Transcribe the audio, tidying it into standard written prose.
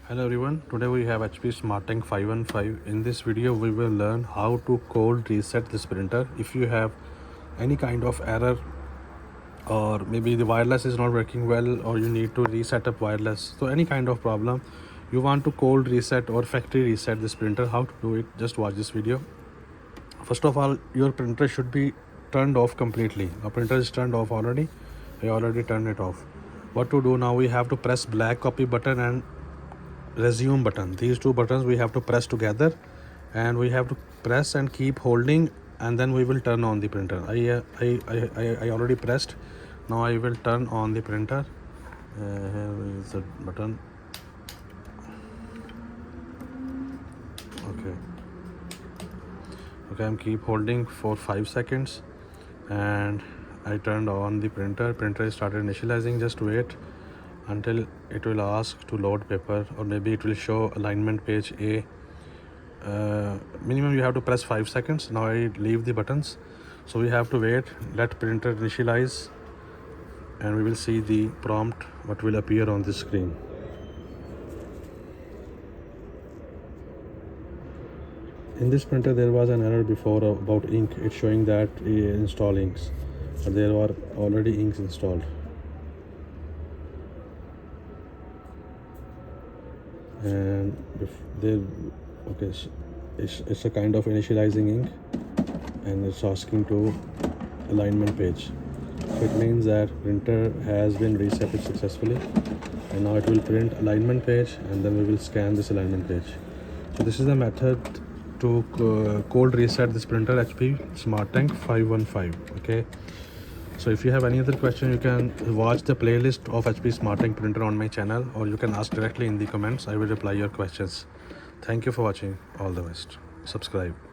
Hello everyone, today we have HP Smart Tank 515. In this video we will learn how to cold reset this printer. If you have any kind of error or maybe the wireless is not working well or you need to reset up wireless, so any kind of problem you want to cold reset or factory reset this printer, how to do it, just watch this video. First of all, your printer should be turned off completely. Our printer is turned off already. I already turned it off. What to do now? We have to press black copy button and resume button. These two buttons we have to press together and we have to press and keep holding, and then we will turn on the printer. I already pressed. Now I will turn on the printer. Here is the button. Okay, I'm keep holding for 5 seconds and I turned on the printer started initializing. Just wait until it will ask to load paper, or maybe it will show alignment page A. Minimum you have to press 5 seconds. Now I leave the buttons, so we have to wait, let printer initialize, and we will see the prompt what will appear on the screen. In this printer there was an error before about ink. It's showing that install inks, but there are already inks installed. And if there, okay, it's a kind of initializing ink and it's asking to alignment page, so it means that printer has been reset successfully, and now it will print alignment page and then we will scan this alignment page. So this is the method to cold reset this printer, HP Smart Tank 515. Okay, so if you have any other question, you can watch the playlist of HP Smart Tank printer on my channel, or you can ask directly in the comments. I will reply your questions. Thank you for watching. All the best. Subscribe.